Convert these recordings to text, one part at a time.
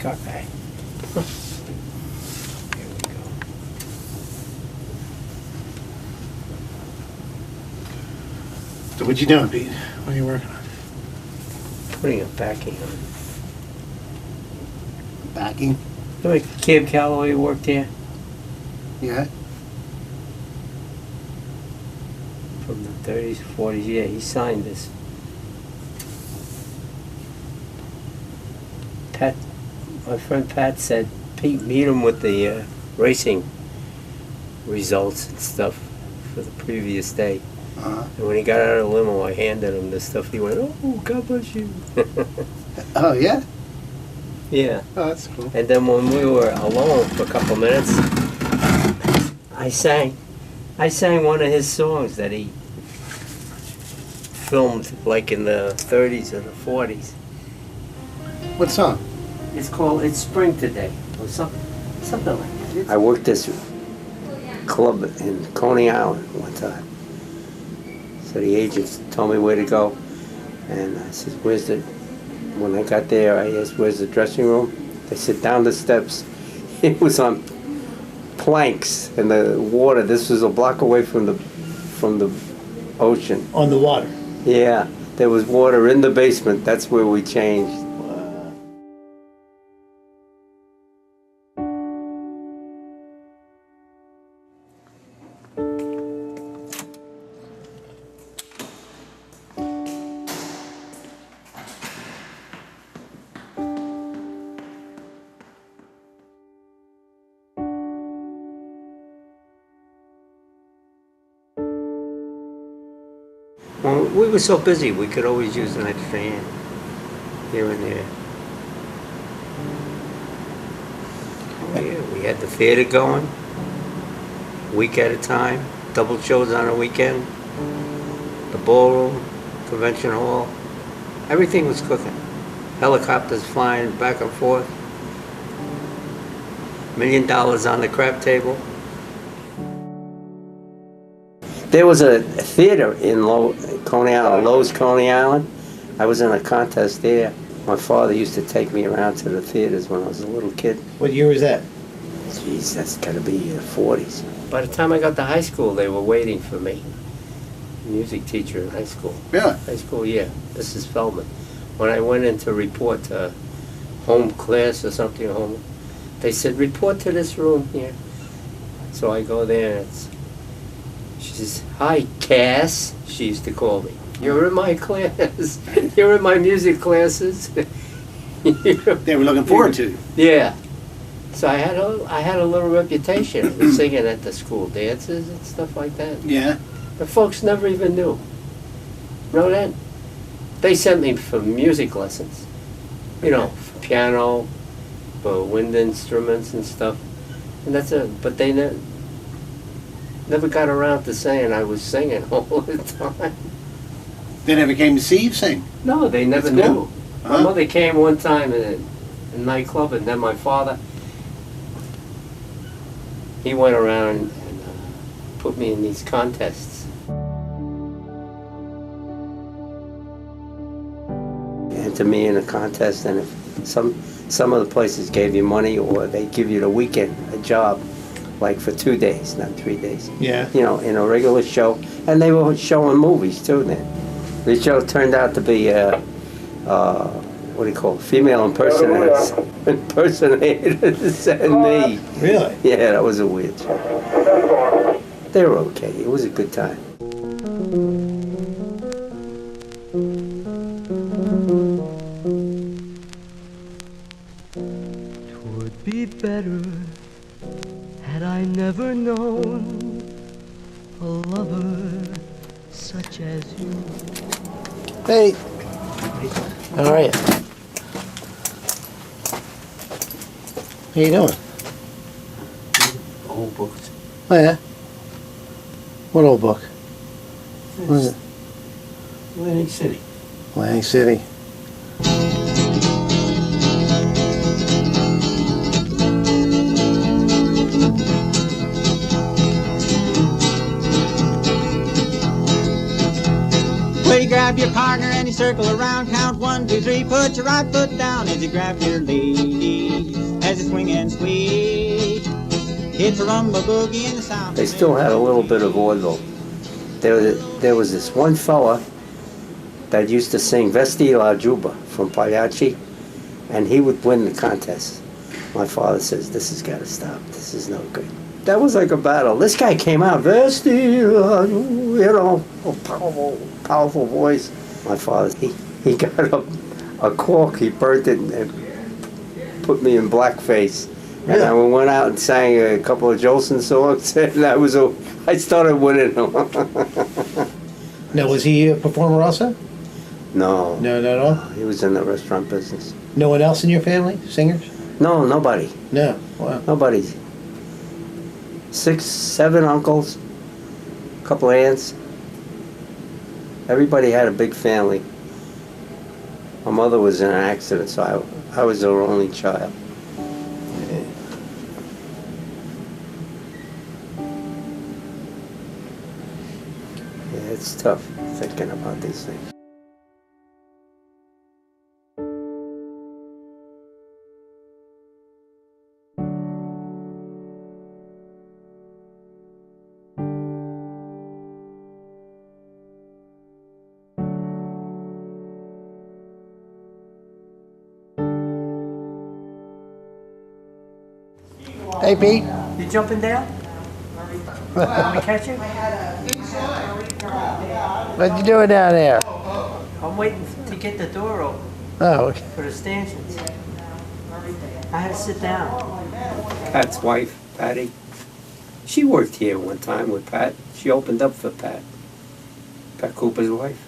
car guy. Here we go. So what you doing, Pete? What are you working on? Putting a backing on. Backing? Like Cab Calloway worked here Yeah. from the 30s, 40s. Yeah, he signed this. Pat, my friend Pat said, Pete, meet him with the racing results and stuff for the previous day. And when he got out of the limo, I handed him the stuff. He went, "Oh, God bless you." Oh, yeah? Yeah. Oh, that's cool. And then when we were alone for a couple of minutes, I sang one of his songs that he filmed like in the 30s or the 40s. What song? It's called "It's Spring Today" or something like that. I worked this club in Coney Island one time. So the agents told me where to go, and I said, when I got there, I asked, "Where's the dressing room?" They said, "Down the steps." It was on planks in the water. This was a block away from the ocean. On the water. Yeah, there was water in the basement. That's where we changed. Well, we were so busy, we could always use an extra hand here and there. Oh, yeah, we had the theater going, week at a time, double shows on a weekend, the ballroom, convention hall, everything was cooking. Helicopters flying back and forth, $1 million on the crap table. There was a theater in Coney Island, Lowe's Coney Island. I was in a contest there. My father used to take me around to the theaters when I was a little kid. What year was that? Jeez, that's gotta be the 40s. By the time I got to high school, they were waiting for me. Music teacher in high school. Yeah. High school, yeah. Mrs. Feldman. When I went in to report to home class or something, home, they said, "Report to this room here." So I go there, and she says, "Hi, Cass," she used to call me. "You're in my class. You're in my music classes." They were looking forward to you. Yeah. So I had a little reputation for singing at the school dances and stuff like that. Yeah. But folks never even knew. Know that? They sent me for music lessons. You know, for piano, for wind instruments and stuff. And that's it. But they never got around to saying I was singing all the time. They never came to see you sing? No, they never That's knew. cool. My mother came one time in a nightclub, and then my father, he went around and put me in these contests. Enter me in a contest, and if some of the places gave you money, or they give you the weekend, a job, like for 2 days, not 3 days. Yeah. You know, in a regular show, and they were showing movies too then. The show turned out to be, what do you call it, female impersonators and me. Really? Yeah, that was a weird show. They were okay. It was a good time. Twould be better had I never known a lover such as you. Hey. How are you? How you doing? Old books. Oh, yeah? What old book? What is it? Atlantic City. Atlantic City. We got grab your partner and you circle around. Count 1, 2, 3, put your right foot down as you grab your lady. As you swing and squeeze, it's a rumba boogie in the sound. They still had a little bit of vaudeville. There was this one fella that used to sing Vesti la Juba from Pagliacci, and he would win the contest. My father says, this has got to stop. This is no good. That was like a battle. This guy came out, Vesti la Juba, you know, a powerful voice. My father, he got a cork, he burnt it and put me in blackface. And I went out and sang a couple of Jolson songs, and I started winning them. Now, was he a performer also? No. No, not at all? He was in the restaurant business. No one else in your family? Singers? No, nobody. No. Wow. Nobody. 6, 7 uncles, a couple of aunts. Everybody had a big family. My mother was in an accident, so I was her only child. Yeah, it's tough thinking about these things. Hey, Pete. You jumping down? Want me to catch you? What you doing down there? I'm waiting to get the door open Oh, okay. for the stanchions. I had to sit down. Pat's wife, Patty, she worked here one time with Pat. She opened up for Pat. Pat Cooper's wife.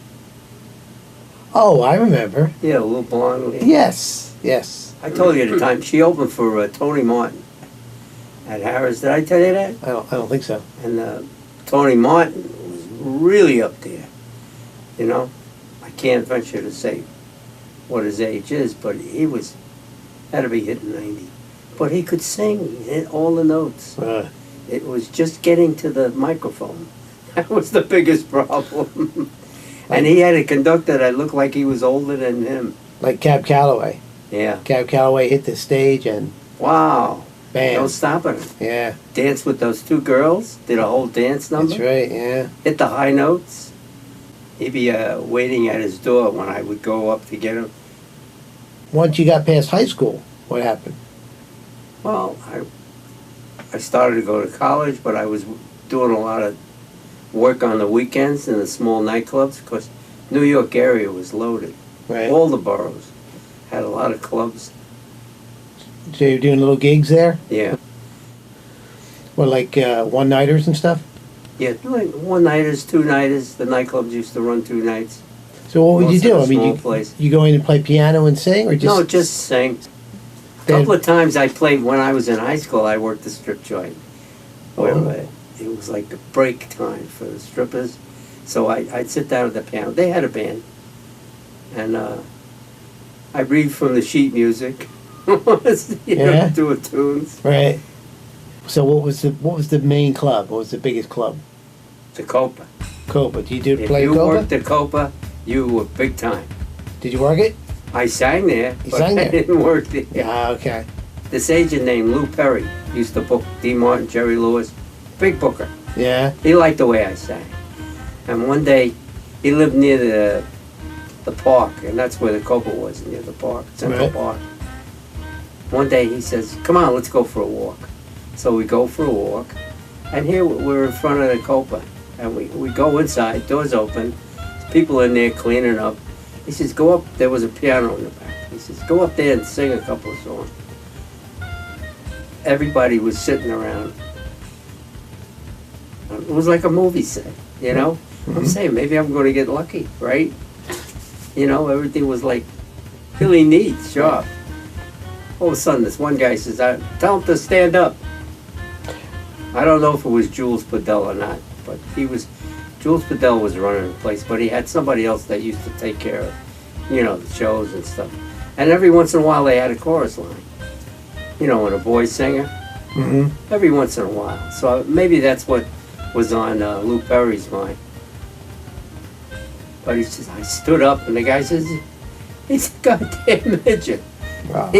Oh, I remember. Yeah, a little blonde lady. Yes, yes. I told you the time. She opened for Tony Martin at Harris. Did I tell you that? I don't think so. And Tony Martin was really up there. You know, I can't venture to say what his age is, but he had to be hitting 90. But he could sing, hit all the notes. It was just getting to the microphone. That was the biggest problem. And he had a conductor that looked like he was older than him. Like Cab Calloway. Yeah. Cab Calloway hit the stage and Wow. bam. No stopping him. Yeah, Danced with those 2 girls. Did a whole dance number. that's right, yeah. Hit the high notes. He'd be waiting at his door when I would go up to get him. Once you got past high school, what happened? Well, I started to go to college, but I was doing a lot of work on the weekends in the small nightclubs because New York area was loaded. Right. All the boroughs had a lot of clubs. So you're doing little gigs there? Yeah. What, like one-nighters and stuff? Yeah, like 1-nighters, 2-nighters. The nightclubs used to run 2 nights. So what would you Most do? of I the mean, small place. you go in and play piano and sing, or just... No, just sing. A couple of times I played when I was in high school. I worked the strip joint, where it was like a break time for the strippers. So I'd sit down at the piano. They had a band, and I read from the sheet music, doing tunes. Right. So what was the main club? What was the biggest club? The Copa. Copa. Did you If play you Copa? worked the Copa, you were big time. Did you work it? I sang there, You but sang I there? didn't work there. Ah, okay. This agent named Lou Perry used to book Dean Martin, Jerry Lewis, big booker. Yeah. He liked the way I sang. And one day, he lived near the park, and that's where the Copa was, near the park, Central Right. Park. One day he says, come on, let's go for a walk. So we go for a walk, and here we're in front of the Copa. And we go inside, doors open, people in there cleaning up. He says, go up, there was a piano in the back. He says, go up there and sing a couple of songs. Everybody was sitting around. It was like a movie set, you know? I'm saying, maybe I'm going to get lucky, right? You know, everything was like really neat, sharp. All of a sudden, this one guy says, tell him to stand up. I don't know if it was Jules Bedell or not, but Jules Bedell was running the place, but he had somebody else that used to take care of, you know, the shows and stuff. And every once in a while, they had a chorus line. You know, and a boy singer. Mm-hmm. Every once in a while. So maybe that's what was on Lou Perry's mind. But he says, I stood up, and the guy says, he's a goddamn midget. Wow.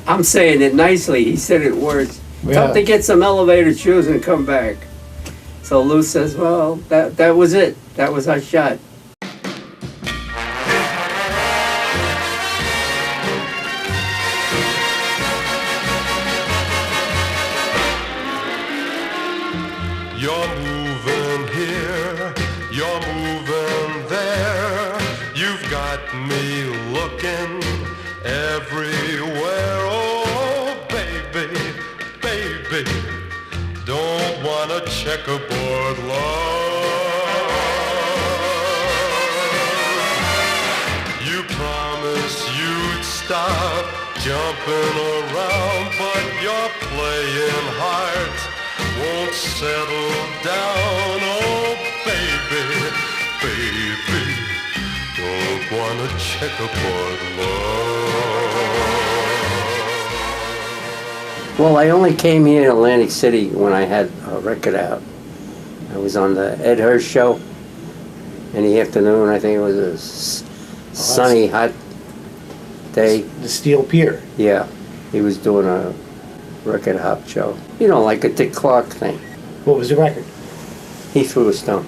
I'm saying it nicely, he said it worse. Tell him to get some elevator shoes and come back. So Lou says, well, that was it. That was our shot. You're moving here, you're moving there. You've got me looking everywhere. Oh, baby, baby, don't want a checkerboard love. You promised you'd stop jumping around, but you're playing hard. Won't settle down, oh baby, baby, don't want a checkerboard love. Well, I only came here to Atlantic City when I had a record out. I was on the Ed Hirsch show in the afternoon. I think it was a sunny, hot day. The Steel Pier. Yeah, he was doing a record hop show. You know, like a Dick Clark thing. What was the record? He threw a stone.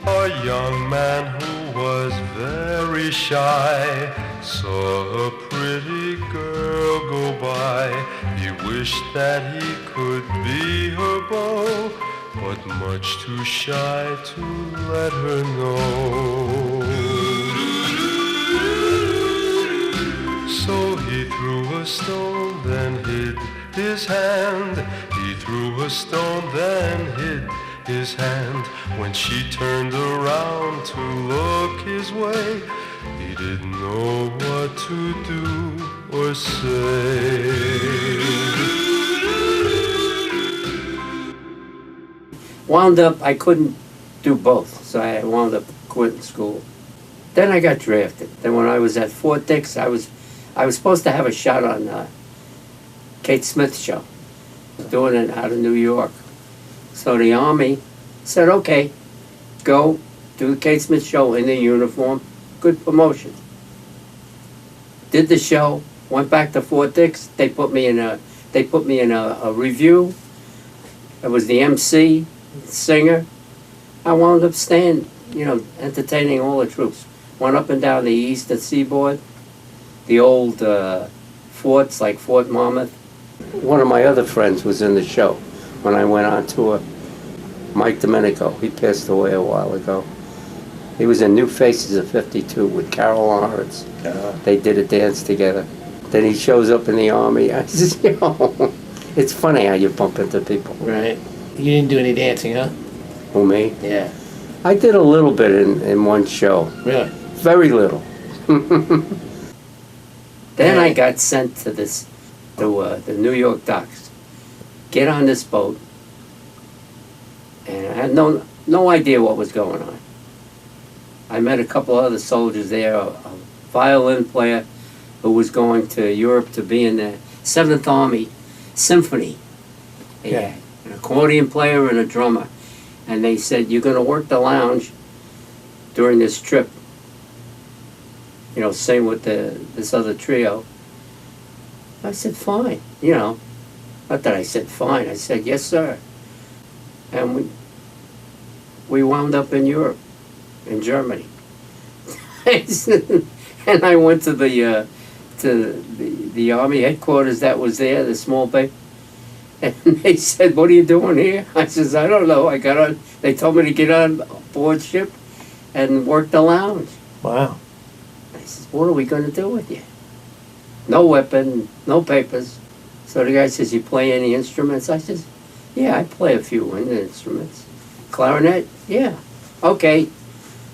A young man who was very shy saw a pretty girl go by. He wished that he could be her beau, but much too shy to let her know. So he threw a stone, then hid his hand. He threw a stone, then hid his hand. When she turned around to look his way, he didn't know what to do or say. Wound up, I couldn't do both, so I wound up quitting school. Then I got drafted. Then when I was at Fort Dix, I was supposed to have a shot on Kate Smith's show, doing it out of New York. So the Army said, okay, go do the Kate Smith show in the uniform, good promotion. Did the show, went back to Fort Dix, they put me in a review. I was the MC, singer. I wound up staying, entertaining all the troops. Went up and down the eastern seaboard, the old forts like Fort Monmouth. One of my other friends was in the show when I went on tour, Mike Domenico. He passed away a while ago. He was in New Faces of 52 with Carol Lawrence. They did a dance together. Then he shows up in the Army. I says, it's funny how you bump into people. Right. You didn't do any dancing, huh? Who, me? Yeah. I did a little bit in one show. Really? Very little. Then I got sent to the New York docks. Get on this boat. And I had no idea what was going on. I met a couple other soldiers there, a violin player who was going to Europe to be in the 7th Army Symphony. Yeah. An accordion player and a drummer. And they said, you're going to work the lounge during this trip. Sing with this other trio. I said, fine. Not that I said fine. I said, yes, sir. And we wound up in Europe, in Germany. And I went to the Army headquarters that was there, the small base. And they said, what are you doing here? I says, I don't know. I got on. They told me to get on board ship and work the lounge. Wow. I says, what are we going to do with you? No weapon, no papers. So the guy says, you play any instruments? I says, yeah, I play a few wind instruments. Clarinet? Yeah. Okay.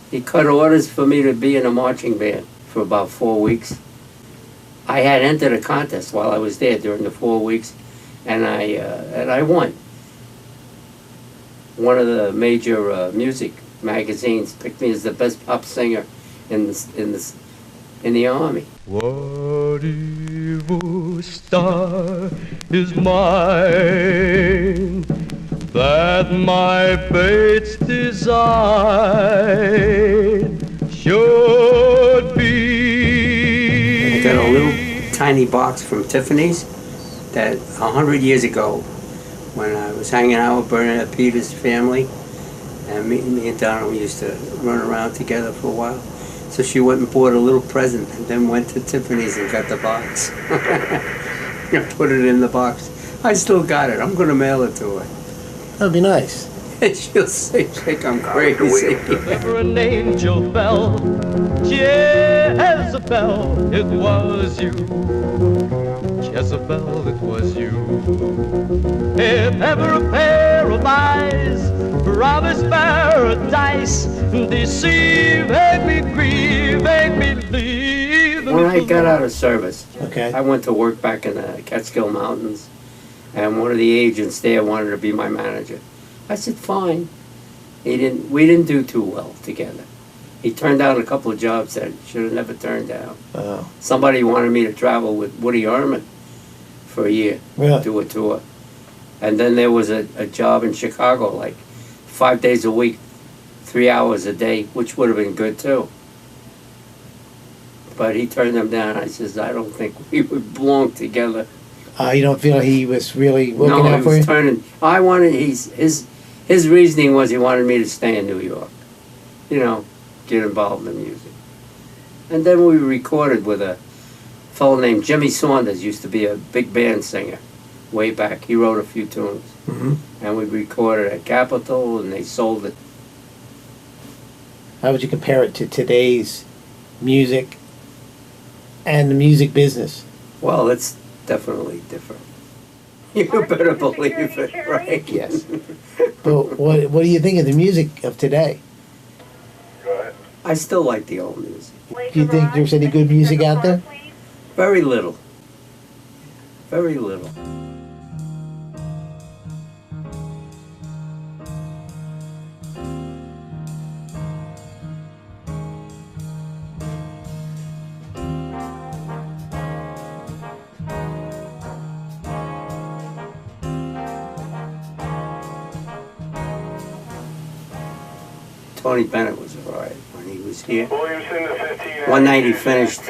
He cut orders for me to be in a marching band for about 4 weeks. I had entered a contest while I was there during the 4 weeks, and I won. One of the major music magazines picked me as the best pop singer in in the Army. What evil star is mine that my fate's design should be? I got a little tiny box from Tiffany's that 100 years ago, when I was hanging out with Bernadette Peters' family, and me and Donald used to run around together for a while. So she went and bought a little present and then went to Tiffany's and got the box. And put it in the box. I still got it. I'm going to mail it to her. That'd be nice. And she'll think I'm crazy. Ever an angel fell, Jezebel, it was you. Jezebel, it was you. If ever a pair of eyes promised paradise, deceive, made me grieve, made me leave. When I got out of service, Okay. I went to work back in the Catskill Mountains, and one of the agents there wanted to be my manager. I said, fine. We didn't do too well together. He turned down a couple of jobs that he should have never turned down. Oh. Somebody wanted me to travel with Woody Herman for a year, Really? do a tour. And then there was a job in Chicago, like 5 days a week, 3 hours a day, which would have been good too. But he turned them down. I says, I don't think we would belong together. You don't feel he was really looking No, out he for you? was turning. His reasoning was he wanted me to stay in New York. You know, get involved in music. And then we recorded with a fellow named Jimmy Saunders, used to be a big band singer way back. He wrote a few tunes. Mm-hmm. And we recorded at Capitol, and they sold it. How would you compare it to today's music and the music business? Well, it's definitely different. You better believe it, right? Yes. But what do you think of the music of today? I still like the old music. Do you think there's any good music out there? Very little. Very little. Tony Bennett was all right when he was here. One night he finished,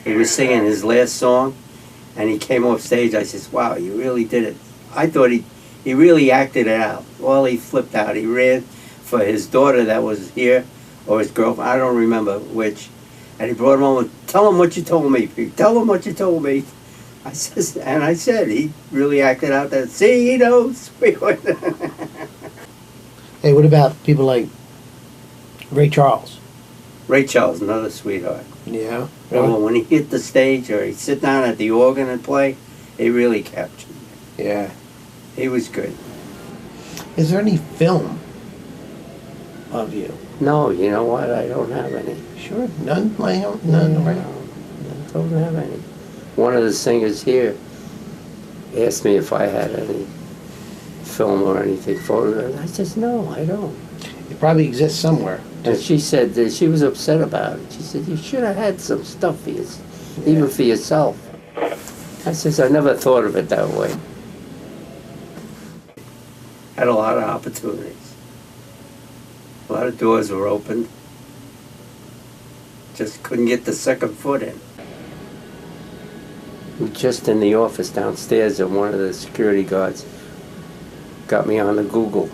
he was singing his last song, and he came off stage. I says, wow, you really did it. I thought he really acted it out. Well, he flipped out. He ran for his daughter that was here, or his girlfriend, I don't remember which, and he brought him home and, tell him what you told me, Pete. Tell him what you told me. I said, he really acted out that, see, he knows. Hey, what about people like Ray Charles? Ray Charles, another sweetheart. Yeah. Well, when he hit the stage or he'd sit down at the organ and play, he really captured me. Yeah. He was good. Is there any film of you? No, you know what? I don't have any. Sure. None? None? Right. I don't have any. One of the singers here asked me if I had any film or anything photographed. I said, no, I don't. It probably exists somewhere. And she said that she was upset about it. She said, you should have had some stuff for you, even for yourself. I says, I never thought of it that way. Had a lot of opportunities. A lot of doors were opened. Just couldn't get the second foot in. We were just in the office downstairs, and one of the security guards got me on the Google.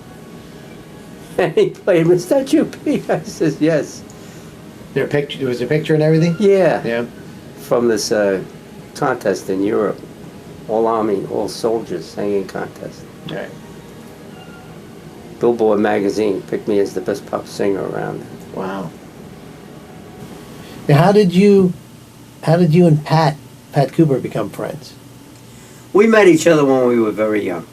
And he played, is that you, Pete? I says, yes. There was a picture and everything? Yeah. Yeah. From this contest in Europe. All Army, all soldiers singing contest. Right. Billboard magazine picked me as the best pop singer around. Wow. Now, how did you and Pat Cooper become friends? We met each other when we were very young.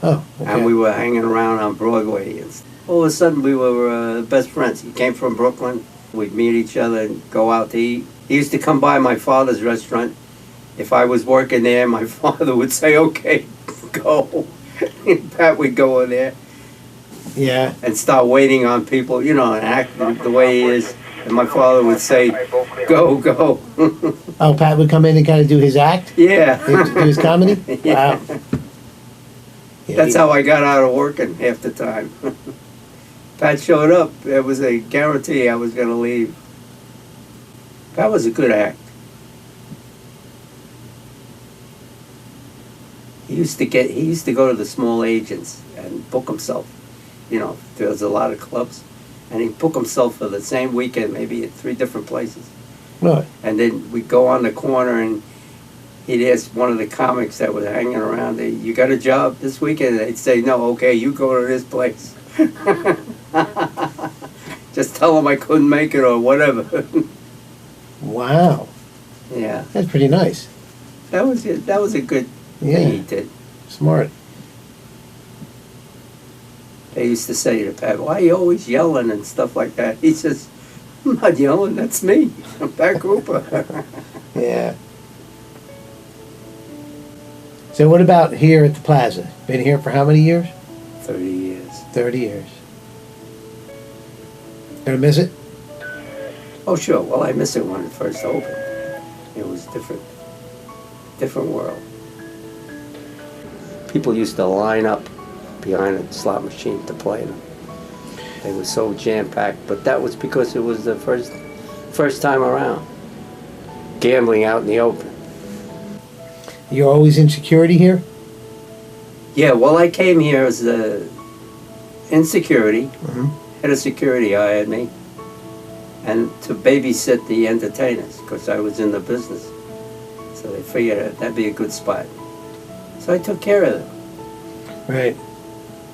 Oh, okay. And we were hanging around on Broadway. And all of a sudden, we were best friends. He came from Brooklyn. We'd meet each other and go out to eat. He used to come by my father's restaurant. If I was working there, my father would say, okay, go. And Pat would go in there Yeah. and start waiting on people, you know, and act the way he is. And my father would say, go, go. Oh, Pat would come in and kind of do his act? Yeah. Do his comedy? Yeah. Wow. Yeah, That's how I got out of working half the time. Pat showed up. It was a guarantee I was going to leave. Pat was a good act. He used to go to the small agents and book himself. You know, there was a lot of clubs, and he'd book himself for the same weekend, maybe at 3 different places. Right. And then we'd go on the corner, and he'd ask one of the comics that was hanging around, "You got a job this weekend?" And they'd say, "No, okay, you go to this place." Just tell him I couldn't make it or whatever. Wow. Yeah, That's pretty nice. that was it. That was a good thing he Yeah. did. Smart. They used to say to Pat, "Why are you always yelling and stuff like that?" He says, "I'm not yelling, that's me. I'm Pat Cooper." Yeah. So what about here at the Plaza? Been here for how many years? 30 years. 30 years. Gonna miss it? Oh, sure. Well, I miss it when it first opened. It was different. Different world. People used to line up behind a slot machine to play them. They were so jam-packed, but that was because it was the first time around. Gambling out in the open. You're always in security here? Yeah, well, I came here as in security. Mhm. Head of security hired me, and to babysit the entertainers, because I was in the business. So they figured that'd be a good spot. So I took care of them. Right.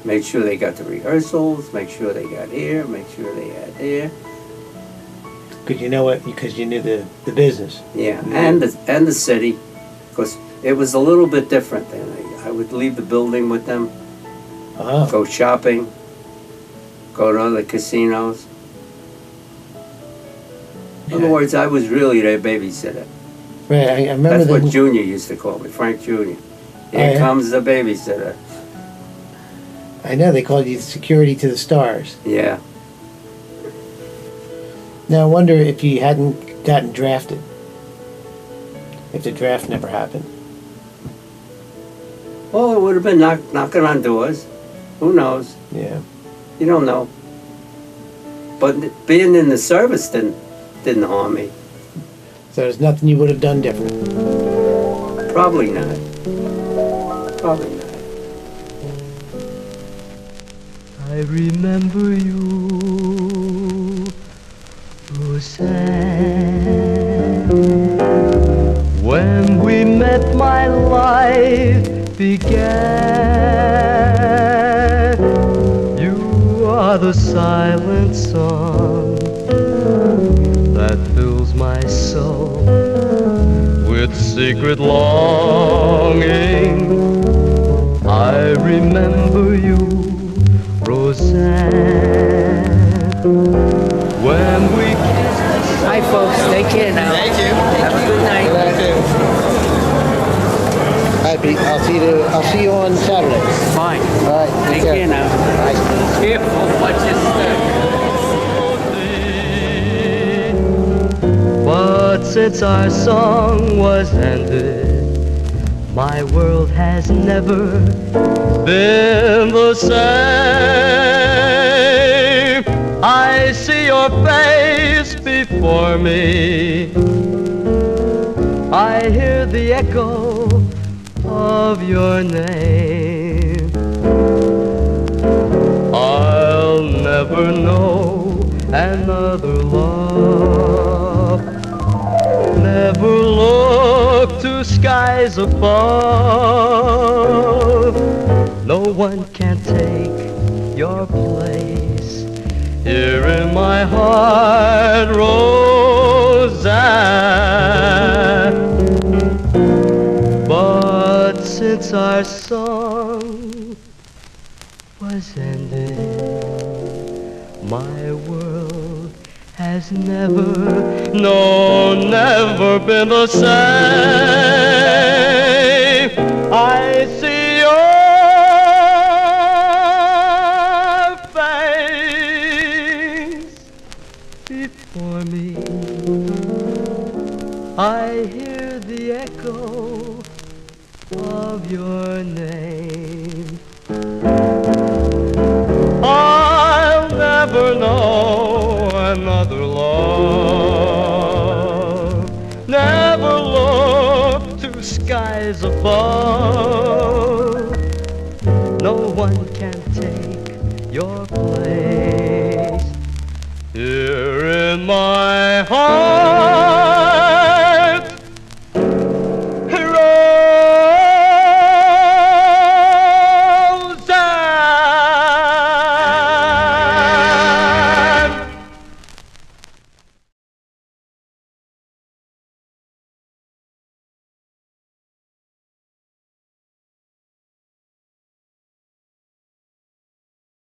Made sure they got the rehearsals, make sure they got here, make sure they had there. Because you know what? Because you knew the business. Yeah, Yeah. and the city, because it was a little bit different then. I would leave the building with them, Oh. go shopping, go to other casinos. In other Yeah. words, I was really their babysitter. Right. I remember That's the what Junior used to call me, Frank Junior. Oh, Here yeah? comes the babysitter. I know they called you security to the stars. Yeah. Now I wonder if you hadn't gotten drafted. If the draft never happened. Well, it would have been knocking on doors. Who knows? Yeah. You don't know. But being in the service didn't harm me. So there's nothing you would have done different. Probably not. Probably not. I remember you, Roseanne. When we met, my life began. You are the silent song that fills my soul with secret longing. I remember you, Roseanne, when we kissed. Hi, folks. Take care now. Thank you. Have a good night. All right, Pete. I'll see you on Saturday. Fine. All right. Take care now. Bye. Careful. Watch your step. But since our song was ended, my world has never been the same. I see your face before me. I hear the echo of your name. I'll never know another love. Never look to skies above. No one can take your place here in my heart, Roseanne. But since our song was ended, my world has never, no, never been the same. I see your face before me. skies above. No one can take your place. Here in my heart